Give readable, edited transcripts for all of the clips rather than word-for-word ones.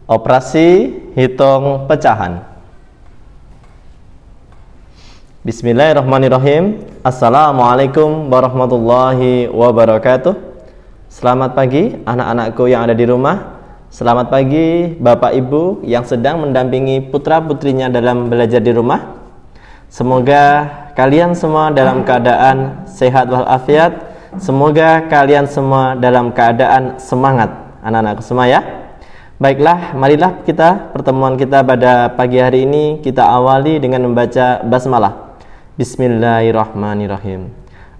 Operasi hitung pecahan. Bismillahirrahmanirrahim. Assalamualaikum warahmatullahi wabarakatuh. Selamat pagi anak-anakku yang ada di rumah. Selamat pagi Bapak Ibu yang sedang mendampingi putra-putrinya dalam belajar di rumah. Semoga kalian semua dalam keadaan sehat walafiat. Semoga kalian semua dalam keadaan semangat, anak-anakku semua ya. Baiklah, marilah pertemuan kita pada pagi hari ini kita awali dengan membaca basmalah. Bismillahirrahmanirrahim.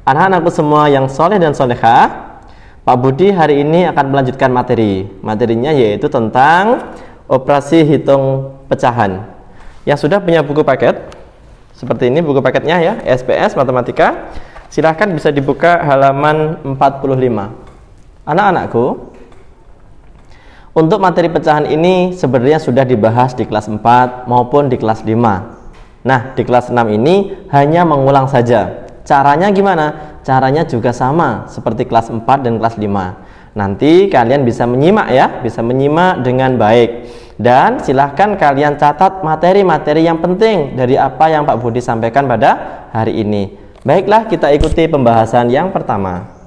Anak-anakku semua yang soleh dan solehah, Pak Budi hari ini akan melanjutkan materinya yaitu tentang operasi hitung pecahan. Yang sudah punya buku paket seperti ini, buku paketnya ya, SPS Matematika, silahkan bisa dibuka halaman 45. Anak-anakku, untuk materi pecahan ini sebenarnya sudah dibahas di kelas 4 maupun di kelas 5. Nah, di kelas 6 ini hanya mengulang saja. Caranya gimana? Caranya juga sama seperti kelas 4 dan kelas 5. Nanti kalian bisa menyimak ya, bisa menyimak dengan baik. Dan silahkan kalian catat materi-materi yang penting dari apa yang Pak Budi sampaikan pada hari ini. Baiklah, kita ikuti pembahasan yang pertama.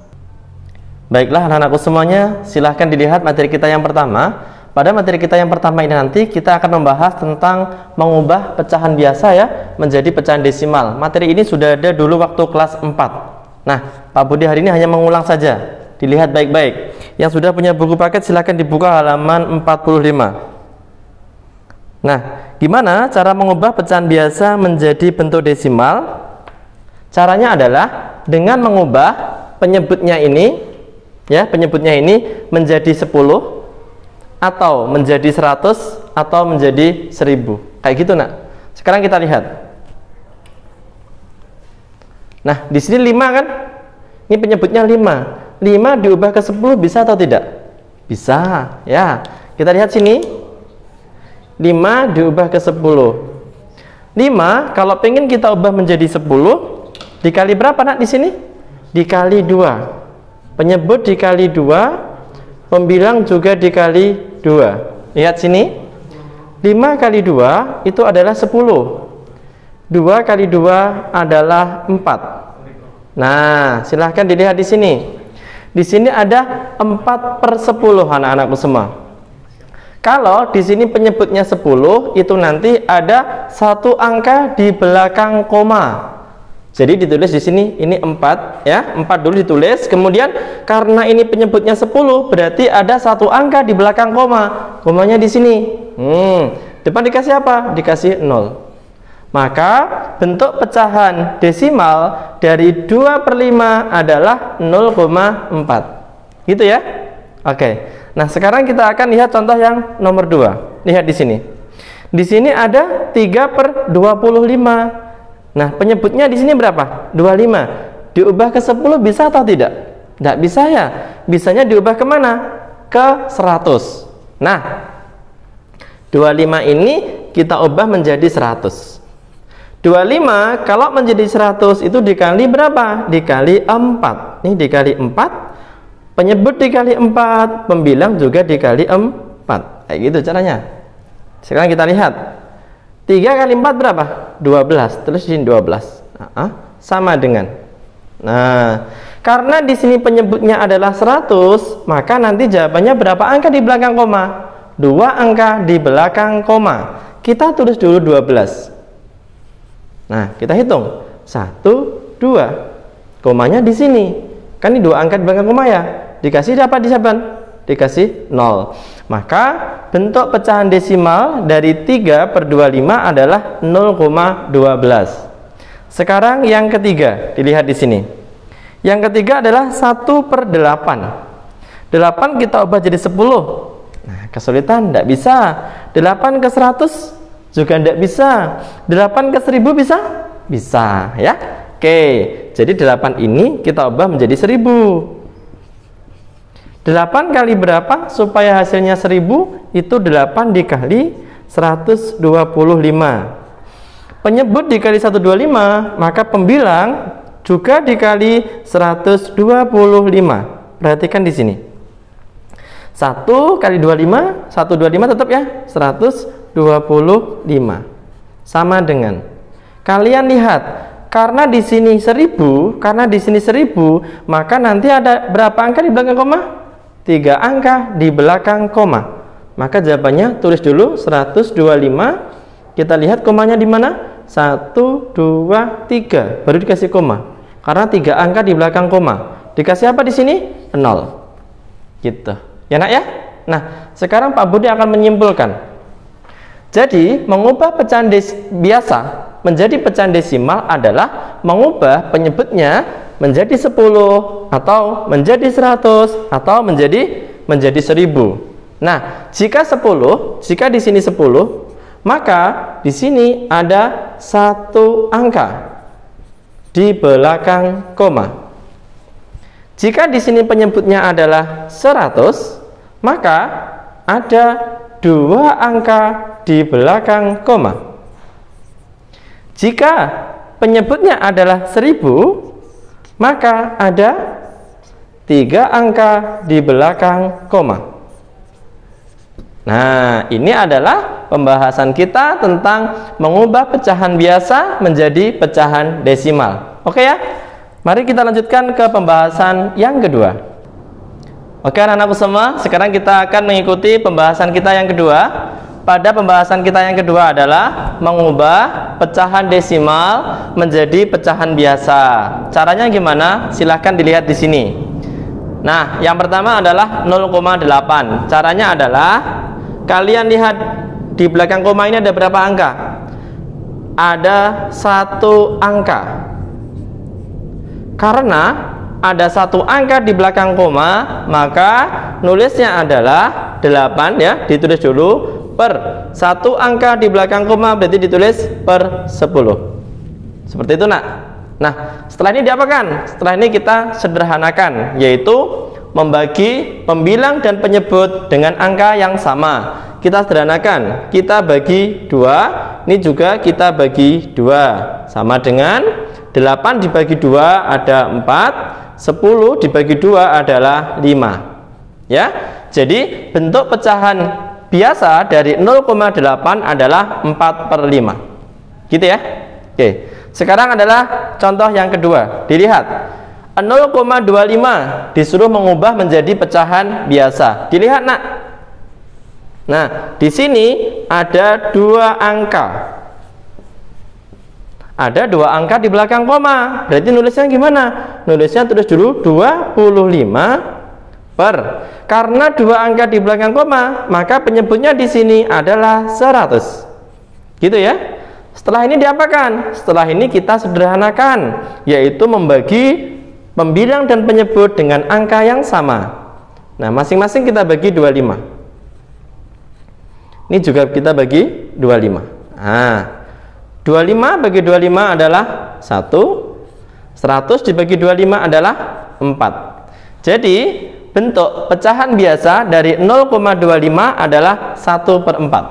Baiklah anak-anakku semuanya, silahkan dilihat materi kita yang pertama. Pada materi kita yang pertama ini nanti kita akan membahas tentang mengubah pecahan biasa ya menjadi pecahan desimal. Materi ini sudah ada dulu waktu kelas 4. Nah, Pak Budi hari ini hanya mengulang saja. Dilihat baik-baik. Yang sudah punya buku paket silahkan dibuka halaman 45. Nah, gimana cara mengubah pecahan biasa menjadi bentuk desimal? Caranya adalah dengan mengubah penyebutnya ini menjadi 10 atau menjadi 100 atau menjadi 1000. Kayak gitu, Nak. Sekarang kita lihat. Nah, di sini 5 kan? Ini penyebutnya 5. 5 diubah ke 10 bisa atau tidak? Bisa, ya. Kita lihat sini. 5 diubah ke 10. 5 kalau pengen kita ubah menjadi 10 dikali berapa, Nak, di sini? Dikali 2. Penyebut dikali 2, pembilang juga dikali 2. Lihat sini. 5 kali 2 itu adalah 10. 2 kali 2 adalah 4. Nah, silahkan dilihat di sini. Di sini ada 4/10 anak-anakku semua. Kalau di sini penyebutnya 10, itu nanti ada satu angka di belakang koma. Jadi ditulis di sini ini 4 ya, 4 dulu ditulis. Kemudian karena ini penyebutnya 10, berarti ada satu angka di belakang koma. Komanya di sini. Depan dikasih apa? Dikasih 0. Maka bentuk pecahan desimal dari 2/5 adalah 0,4. Gitu ya? Oke. Nah, sekarang kita akan lihat contoh yang nomor 2. Lihat di sini. Di sini ada 3/25. Nah, penyebutnya di sini berapa? 25. Diubah ke 10 bisa atau tidak? Tidak bisa ya. Bisanya diubah kemana? Ke 100. Nah, 25 ini kita ubah menjadi 100. 25 kalau menjadi 100 itu dikali berapa? Dikali 4. Ini dikali 4. Penyebut dikali 4. Pembilang juga dikali 4. Kayak gitu caranya. Sekarang kita lihat. 3 kali 4 berapa? 12. Terus di sini 12. Sama dengan. Nah, karena di sini penyebutnya adalah 100, maka nanti jawabannya berapa angka di belakang koma? 2 angka di belakang koma. Kita tulis dulu 12. Nah, kita hitung. 1, 2. Komanya di sini. Kan ini 2 angka di belakang koma ya. Dikasih dapat di saban? Dikasih 0. Maka bentuk pecahan desimal dari 3/25 adalah 0,12. Sekarang yang ketiga, dilihat di sini. Yang ketiga adalah 1/8. 8 kita ubah jadi 10. Nah, kesulitan, tidak bisa. 8 ke 100 juga tidak bisa. 8 ke 1000 bisa? Bisa ya. Oke, jadi 8 ini kita ubah menjadi 1000. 8 kali berapa supaya hasilnya 1000? Itu 8 dikali 125. Penyebut dikali 125, maka pembilang juga dikali 125. Perhatikan di sini. 1 kali 25, 125 tetap ya 125. Sama dengan, kalian lihat, karena di sini 1000, maka nanti ada berapa angka di belakang koma? 3 angka di belakang koma. Maka jawabannya tulis dulu 125. Kita lihat komanya di mana? 1, 2, 3. Baru dikasih koma. Karena 3 angka di belakang koma. Dikasih apa di sini? 0. Gitu. Ya nak ya? Nah, sekarang Pak Budi akan menyimpulkan. Jadi, mengubah pecahan biasa menjadi pecahan desimal adalah mengubah penyebutnya menjadi 10 atau menjadi 100 atau menjadi 1000. Nah, jika di sini 10, maka di sini ada 1 angka di belakang koma. Jika di sini penyebutnya adalah 100, maka ada 2 angka di belakang koma. Jika penyebutnya adalah 1000, maka ada 3 angka di belakang koma. Nah, ini adalah pembahasan kita tentang mengubah pecahan biasa menjadi pecahan desimal. Oke ya? Mari kita lanjutkan ke pembahasan yang kedua. Oke anak-anakku semua, sekarang kita akan mengikuti pembahasan kita yang kedua. Pada pembahasan kita yang kedua adalah mengubah pecahan desimal menjadi pecahan biasa. Caranya gimana? Silahkan dilihat di sini. Nah, yang pertama adalah 0,8. Caranya adalah kalian lihat di belakang koma ini ada berapa angka? Ada 1 angka. Karena ada 1 angka di belakang koma, maka nulisnya adalah 8 ya, ditulis dulu per 1 angka di belakang koma berarti ditulis per 10. Seperti itu nak. Nah, setelah ini diapakan? Setelah ini kita sederhanakan, yaitu membagi pembilang dan penyebut dengan angka yang sama. Kita sederhanakan, kita bagi 2, ini juga kita bagi 2, sama dengan 8 dibagi 2 ada 4, 10 dibagi 2 adalah 5. Ya, jadi bentuk pecahan biasa dari 0,8 adalah 4/5. Gitu ya. Oke, sekarang adalah contoh yang kedua. Dilihat, 0,25 disuruh mengubah menjadi pecahan biasa. Dilihat nak. Nah, di sini ada 2 angka. Ada 2 angka di belakang koma. Berarti nulisnya gimana? Nulisnya tulis dulu 25 per. Karena 2 angka di belakang koma, maka penyebutnya di sini adalah 100. Gitu ya. Setelah ini diapakan? Setelah ini kita sederhanakan, yaitu membagi pembilang dan penyebut dengan angka yang sama. Nah, masing-masing kita bagi 25. Ini juga kita bagi 25. Nah, 25 bagi 25 adalah 1. 100 dibagi 25 adalah 4. Jadi bentuk pecahan biasa dari 0,25 adalah 1/4.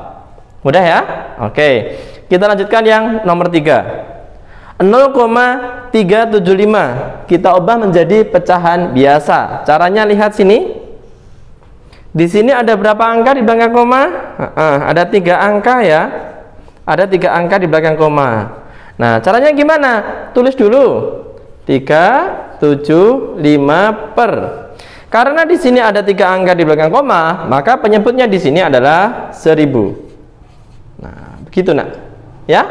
Mudah ya? Oke, kita lanjutkan yang nomor 3. 0,375 kita ubah menjadi pecahan biasa. Caranya lihat sini. Di sini ada berapa angka di belakang koma? Ada 3 angka ya. Ada 3 angka di belakang koma. Nah, caranya gimana? Tulis dulu 3, 7, 5 per. Karena di sini ada 3 angka di belakang koma, maka penyebutnya di sini adalah 1000. Nah, begitu nak. Ya?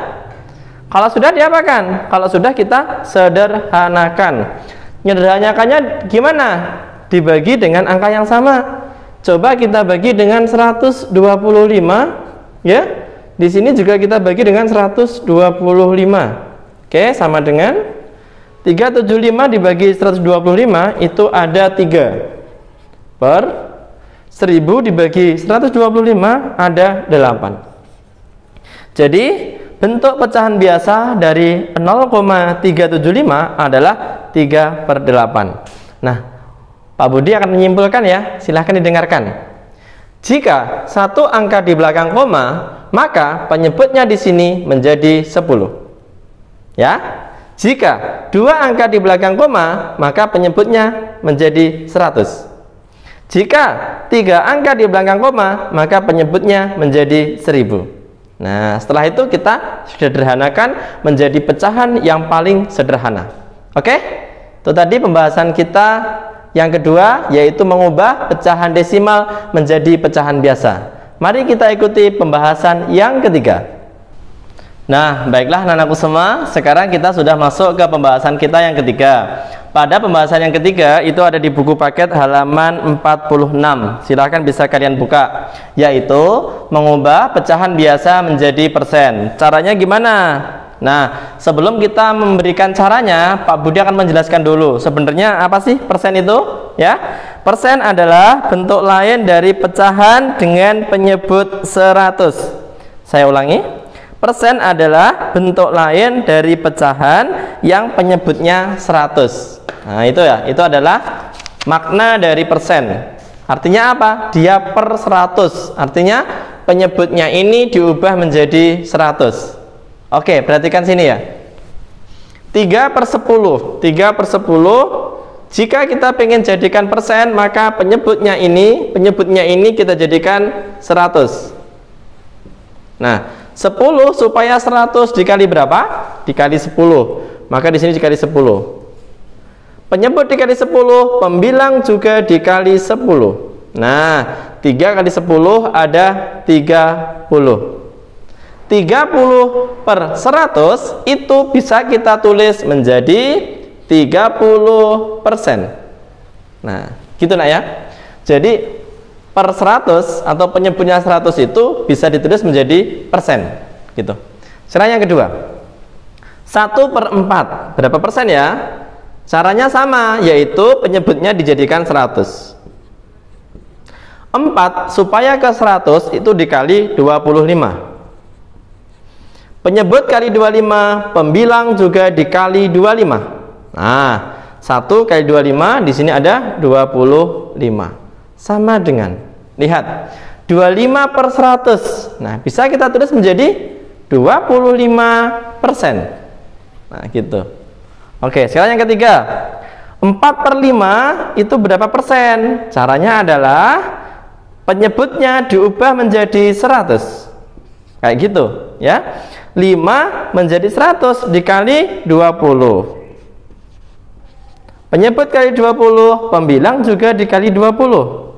Kalau sudah diapakan? Kalau sudah kita sederhanakan. Menyederhanakannya gimana? Dibagi dengan angka yang sama. Coba kita bagi dengan 125, ya. Di sini juga kita bagi dengan 125. Oke, sama dengan 375 dibagi 125 itu ada 3. Per 1000 dibagi 125 ada 8. Jadi bentuk pecahan biasa dari 0,375 adalah 3/8. Nah, Pak Budi akan menyimpulkan ya, silahkan didengarkan. Jika 1 angka di belakang koma, maka penyebutnya di sini menjadi 10. Ya. Jika 2 angka di belakang koma, maka penyebutnya menjadi 100. Jika 3 angka di belakang koma, maka penyebutnya menjadi 1000. Nah, setelah itu kita sederhanakan menjadi pecahan yang paling sederhana. Oke? Itu tadi pembahasan kita yang kedua, yaitu mengubah pecahan desimal menjadi pecahan biasa. Mari kita ikuti pembahasan yang ketiga. Nah, baiklah anak-anakku semua, sekarang kita sudah masuk ke pembahasan kita yang ketiga. Pada pembahasan yang ketiga itu ada di buku paket halaman 46. Silahkan bisa kalian buka, yaitu mengubah pecahan biasa menjadi persen. Caranya gimana? Nah, sebelum kita memberikan caranya, Pak Budi akan menjelaskan dulu sebenarnya apa sih persen itu, ya. Persen adalah bentuk lain dari pecahan dengan penyebut 100. Saya ulangi. Persen adalah bentuk lain dari pecahan yang penyebutnya 100. Nah, itu ya, itu adalah makna dari persen. Artinya apa? Dia per 100. Artinya penyebutnya ini diubah menjadi 100. Oke, perhatikan sini ya. 3/10. 3/10. Jika kita pengen jadikan persen, maka penyebutnya ini kita jadikan 100. Nah, 10 supaya 100 dikali berapa? Dikali 10. Maka di sini dikali 10. Penyebut dikali 10, pembilang juga dikali 10. Nah, 3 kali 10 ada 30. 30/100 itu bisa kita tulis menjadi 30%. Nah, gitu nak ya. Jadi per 100 atau penyebutnya 100 itu bisa ditulis menjadi persen gitu. Cara yang kedua, 1/4. Berapa persen ya? Caranya sama, yaitu penyebutnya dijadikan 100. 4 supaya ke 100 itu dikali 25. Penyebut kali 25, pembilang juga dikali 25. Nah, 1 kali 25 di sini ada 25. Sama dengan, lihat, 25/100. Nah, bisa kita tulis menjadi 25%. Nah, gitu. Oke, sekarang yang ketiga, 4/5 itu berapa persen? Caranya adalah penyebutnya diubah menjadi 100. Kayak gitu, ya. 5 menjadi 100 dikali 20. Penyebut kali 20, pembilang juga dikali 20.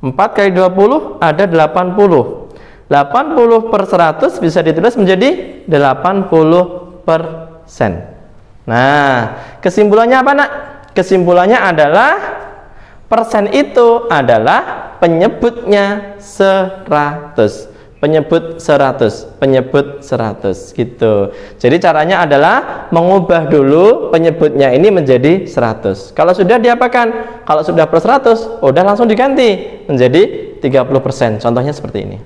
4 kali 20 ada 80. 80/100 bisa ditulis menjadi 80%. Nah, kesimpulannya apa nak? Kesimpulannya adalah persen itu adalah penyebutnya 100. Penyebut 100, penyebut 100 gitu. Jadi caranya adalah mengubah dulu penyebutnya ini menjadi 100. Kalau sudah diapakan? Kalau sudah plus 100, udah langsung diganti menjadi 30%. Contohnya seperti ini.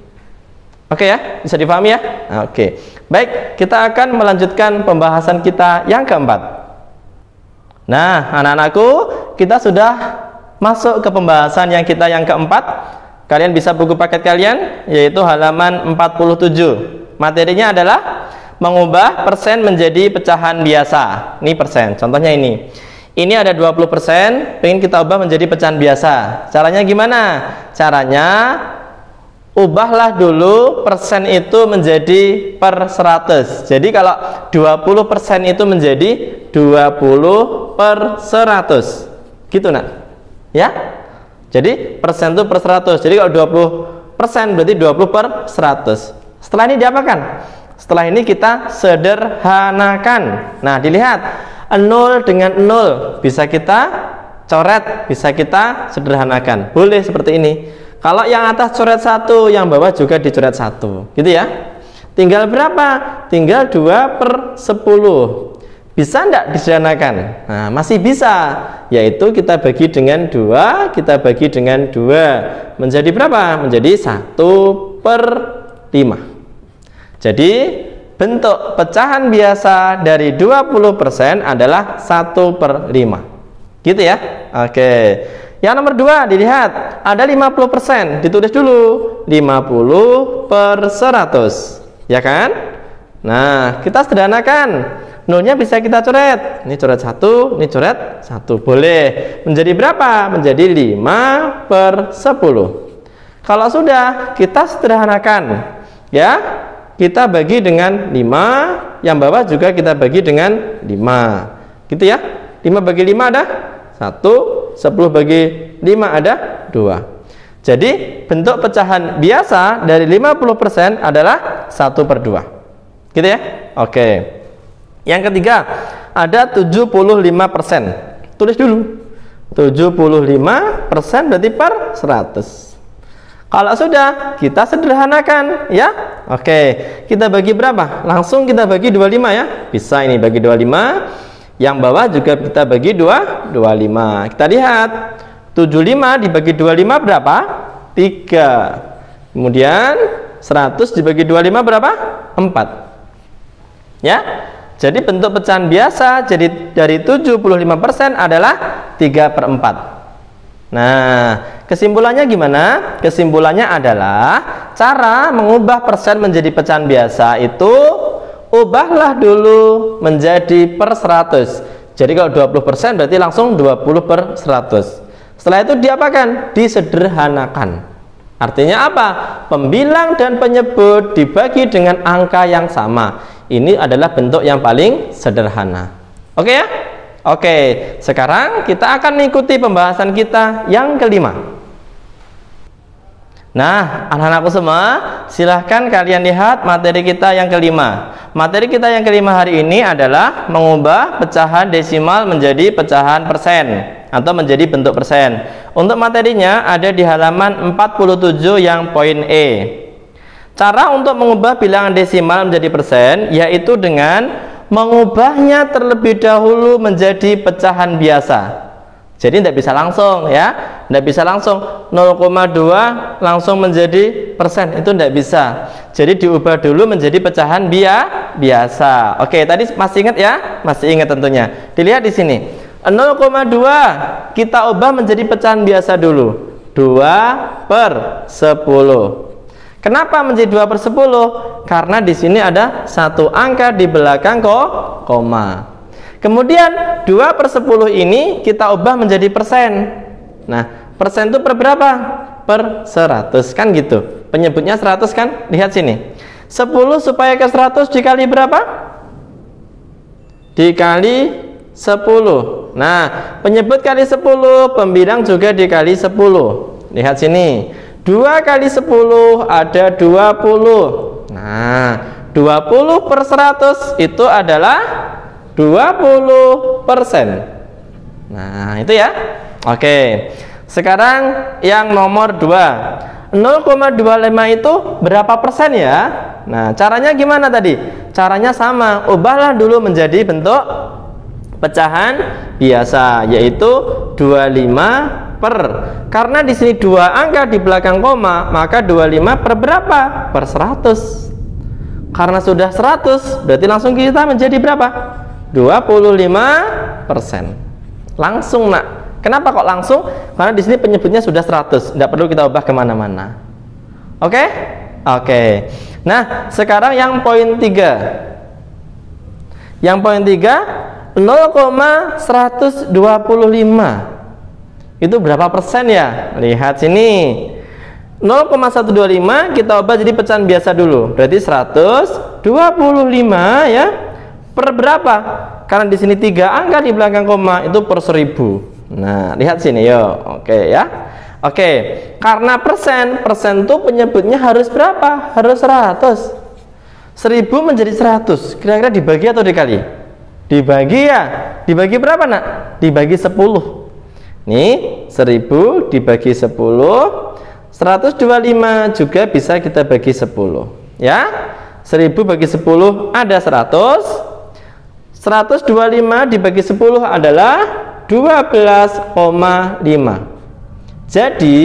Oke ya, bisa dipahami ya? Oke. Baik, kita akan melanjutkan pembahasan kita yang keempat. Nah, anak-anakku, kita sudah masuk ke pembahasan yang keempat. Kalian bisa buku paket kalian, yaitu halaman 47. Materinya adalah mengubah persen menjadi pecahan biasa. Ini persen, contohnya ini. Ini ada 20%, pengen kita ubah menjadi pecahan biasa. Caranya gimana? Caranya ubahlah dulu persen itu menjadi per 100. Jadi kalau 20% itu menjadi 20/100. Gitu nak? Ya? Jadi persen itu per 100. Jadi kalau 20% berarti 20/100. Setelah ini diapakan? Setelah ini kita sederhanakan. Nah, dilihat 0 dengan 0 bisa kita coret, bisa kita sederhanakan. Boleh seperti ini. Kalau yang atas coret 1, yang bawah juga dicoret 1. Gitu ya. Tinggal berapa? Tinggal 2/10. Bisa enggak disederhanakan? Nah, masih bisa, yaitu kita bagi dengan 2, kita bagi dengan 2. Menjadi berapa? Menjadi 1/5. Jadi bentuk pecahan biasa dari 20% /adalah 1/5. Gitu ya. Oke. Yang nomor 2, dilihat, ada 50%, ditulis dulu 50/100. Ya kan? Nah, kita sederhanakan. Nolnya bisa kita coret. Ini coret 1, ini coret 1. Boleh. Menjadi berapa? Menjadi 5/10. Kalau sudah, kita sederhanakan. Ya, kita bagi dengan 5. Yang bawah juga kita bagi dengan 5. Gitu ya. 5 bagi 5 ada 1. 10 bagi 5 ada 2. Jadi bentuk pecahan biasa dari 50% adalah 1/2. Gitu ya. Oke. Yang ketiga, ada 75%. Tulis dulu. 75% berarti per 100. Kalau sudah, kita sederhanakan ya. Oke, kita bagi berapa? Langsung kita bagi 25 ya. Bisa ini bagi 25. Yang bawah juga kita bagi 25. Kita lihat. 75 dibagi 25 berapa? 3. Kemudian 100 dibagi 25 berapa? 4. Ya. Jadi bentuk pecahan biasa jadi dari 75% adalah 3/4. Nah, kesimpulannya gimana? Kesimpulannya adalah cara mengubah persen menjadi pecahan biasa itu ubahlah dulu menjadi per 100. Jadi kalau 20% berarti langsung 20/100. Setelah itu diapakan? Disederhanakan. Artinya apa? Pembilang dan penyebut dibagi dengan angka yang sama. Ini adalah bentuk yang paling sederhana. Oke ya? Oke, sekarang kita akan mengikuti pembahasan kita yang kelima. Nah, anak-anakku semua, silahkan kalian lihat materi kita yang kelima. Materi kita yang kelima hari ini adalah mengubah pecahan desimal menjadi pecahan persen atau menjadi bentuk persen. Untuk materinya ada di halaman 47 yang poin E. Cara untuk mengubah bilangan desimal menjadi persen yaitu dengan mengubahnya terlebih dahulu menjadi pecahan biasa. Jadi tidak bisa langsung ya, tidak bisa langsung 0,2 langsung menjadi persen, itu tidak bisa. Jadi diubah dulu menjadi pecahan biasa. Oke, tadi masih ingat ya? Masih ingat tentunya. Dilihat di sini. 0,2 kita ubah menjadi pecahan biasa dulu. 2/10. Kenapa menjadi 2/10? Karena di sini ada satu angka di belakang koma. Kemudian 2/10 ini kita ubah menjadi persen. Nah, persen itu per berapa? Per 100 kan gitu. Penyebutnya 100 kan? Lihat sini. 10 supaya ke 100 dikali berapa? Dikali 10. Nah, penyebut kali 10, pembilang juga dikali 10. Lihat sini. 2 kali 10 ada 20. Nah, 20/100 itu adalah 20%. Nah, itu ya. Oke. Sekarang yang nomor 2. 0,25 itu berapa persen ya? Nah, caranya gimana tadi? Caranya sama. Ubahlah dulu menjadi bentuk pecahan biasa, yaitu 25 per. Karena di sini 2 angka di belakang koma, maka 25 per berapa? Per 100. Karena sudah 100, berarti langsung kita menjadi berapa? 25%. Langsung nak. Kenapa kok langsung? Karena di sini penyebutnya sudah 100, tidak perlu kita ubah kemana-mana. Oke? Oke. Nah, sekarang yang poin 3. Yang poin 3, 0,125 itu berapa persen ya? Lihat sini. 0,125 kita ubah jadi pecahan biasa dulu. Berarti 125 ya. Per berapa? Karena di sini 3 angka di belakang koma, itu per 1000. Nah, lihat sini yo. Oke ya. Oke. Karena persen itu penyebutnya harus berapa? Harus 100. 1000 menjadi 100. Kira-kira dibagi atau dikali? Dibagi ya. Dibagi berapa nak? Dibagi 10. Nih, 1000 dibagi 10, 125 juga bisa kita bagi 10 ya. 1000 bagi 10 ada 100. 125 dibagi 10 adalah 12,5. Jadi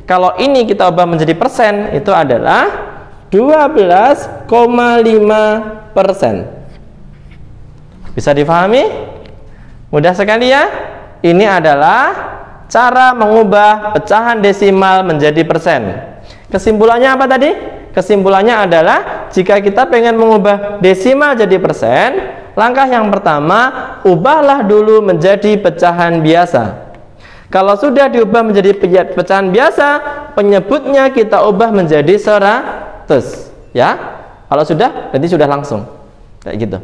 kalau ini kita ubah menjadi persen, itu adalah 12,5%. Bisa difahami? Mudah sekali ya. Ini adalah cara mengubah pecahan desimal menjadi persen. Kesimpulannya apa tadi? Kesimpulannya adalah jika kita pengen mengubah desimal jadi persen, Langkah yang pertama, ubahlah dulu menjadi pecahan biasa. Kalau sudah diubah menjadi pecahan biasa, penyebutnya kita ubah menjadi 100, ya. Kalau sudah, berarti sudah langsung kayak gitu.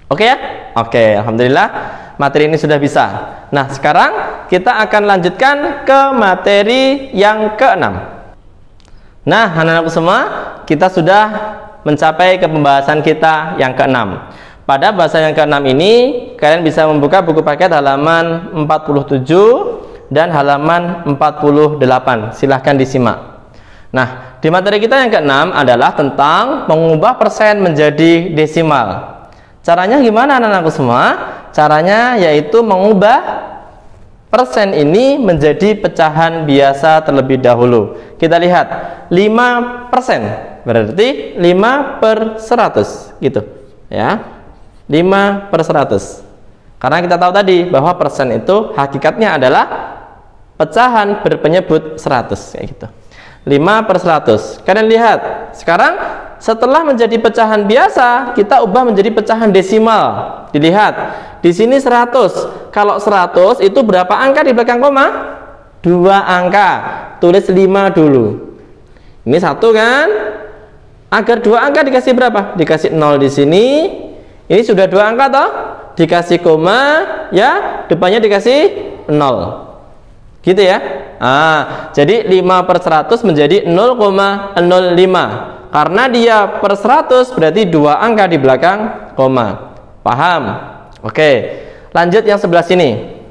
Oke ya? Oke, alhamdulillah materi ini sudah bisa. Nah, sekarang kita akan lanjutkan ke materi yang ke-6. Nah, anak-anakku semua, kita sudah mencapai ke pembahasan kita yang ke-6. Pada bahasan yang ke-6 ini, kalian bisa membuka buku paket halaman 47 dan halaman 48. Silahkan disimak. Nah, di materi kita yang ke-6 adalah tentang mengubah persen menjadi desimal. Caranya gimana anak-anakku semua? Caranya yaitu mengubah persen ini menjadi pecahan biasa terlebih dahulu. Kita lihat 5%, berarti 5/100 gitu ya. 5/100. Karena kita tahu tadi bahwa persen itu hakikatnya adalah pecahan berpenyebut 100 kayak gitu. 5/100. Kalian lihat, sekarang setelah menjadi pecahan biasa, kita ubah menjadi pecahan desimal. Dilihat, di sini 100. Kalau 100 itu berapa angka di belakang koma? 2 angka. Tulis 5 dulu. Ini 1 kan? Agar 2 angka dikasih berapa? Dikasih 0 di sini. Ini sudah 2 angka toh? Dikasih koma, ya, depannya dikasih 0. Gitu ya. Jadi 5/100 menjadi 0,05. Karena dia per 100 berarti 2 angka di belakang koma. Paham? Oke. Lanjut yang sebelah sini.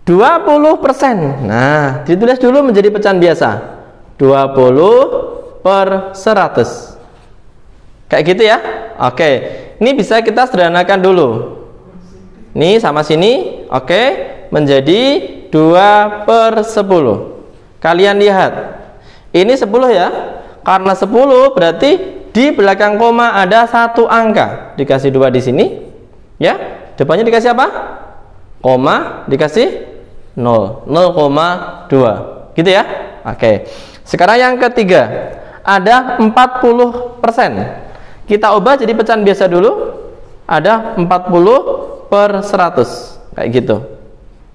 20%. Nah, ditulis dulu menjadi pecahan biasa. 20/100. Kayak gitu ya. Oke. Ini bisa kita sederhanakan dulu. Ini sama sini. Oke. Menjadi 2/10. Kalian lihat. Ini 10 ya. Karena 10 berarti di belakang koma ada 1 angka. Dikasih 2 di sini. Ya. Depannya dikasih apa? Koma, dikasih 0. 0,2. Gitu ya. Oke. Sekarang yang ketiga. Ada 40%. Kita ubah jadi pecahan biasa dulu. Ada 40/100. Kayak gitu.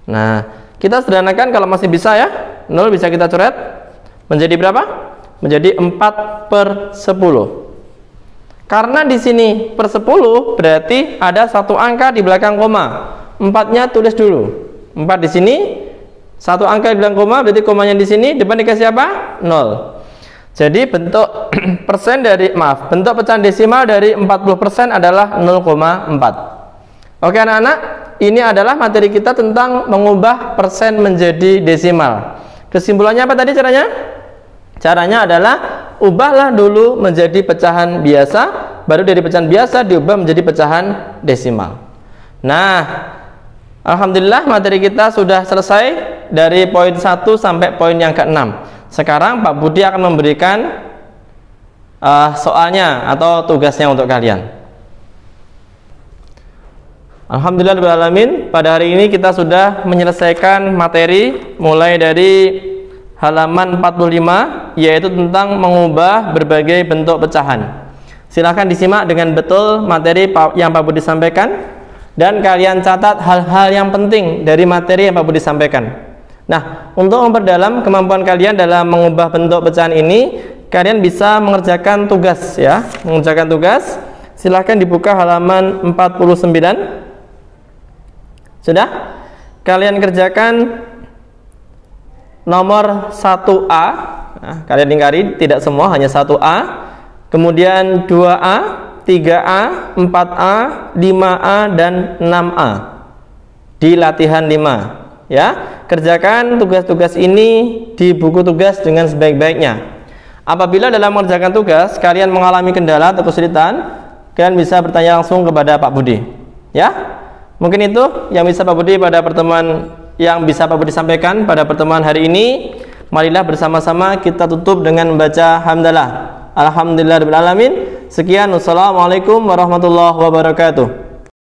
Nah, kita sederhanakan kalau masih bisa ya. 0 bisa kita coret. Menjadi berapa? Menjadi 4/10. Karena di sini per 10 berarti ada 1 angka di belakang koma. 4-nya tulis dulu. 4 di sini, 1 angka di belakang koma, berarti komanya di sini, depan dikasih apa? 0. Jadi bentuk persen dari, bentuk pecahan desimal dari 40% adalah 0,4. Oke anak-anak, ini adalah materi kita tentang mengubah persen menjadi desimal. Kesimpulannya apa tadi caranya? Caranya adalah ubahlah dulu menjadi pecahan biasa, baru dari pecahan biasa diubah menjadi pecahan desimal. Nah, alhamdulillah materi kita sudah selesai dari poin 1 sampai poin yang ke-6. Sekarang Pak Budi akan memberikan soalnya atau tugasnya untuk kalian. Alhamdulillahirrahmanirrahim, pada hari ini kita sudah menyelesaikan materi mulai dari halaman 45, yaitu tentang mengubah berbagai bentuk pecahan. Silahkan disimak dengan betul materi yang Pak Budi sampaikan, dan kalian catat hal-hal yang penting dari materi yang Pak Budi sampaikan. Nah, untuk memperdalam kemampuan kalian dalam mengubah bentuk pecahan ini, kalian bisa mengerjakan tugas ya. Mengerjakan tugas, silahkan dibuka halaman 49. Sudah? Kalian kerjakan nomor 1A. Nah, kalian ingkari tidak semua, hanya 1A. Kemudian 2A, 3A, 4A, 5A, dan 6A di latihan 5. Ya, kerjakan tugas-tugas ini di buku tugas dengan sebaik-baiknya. Apabila dalam mengerjakan tugas kalian mengalami kendala atau kesulitan, kalian bisa bertanya langsung kepada Pak Budi. Ya, mungkin itu yang bisa Pak Budi pada pertemuan yang bisa Pak Budi sampaikan pada pertemuan hari ini. Marilah bersama-sama kita tutup dengan membaca hamdalah. Alhamdulillahirabbil alamin. Sekian, wassalamualaikum warahmatullahi wabarakatuh.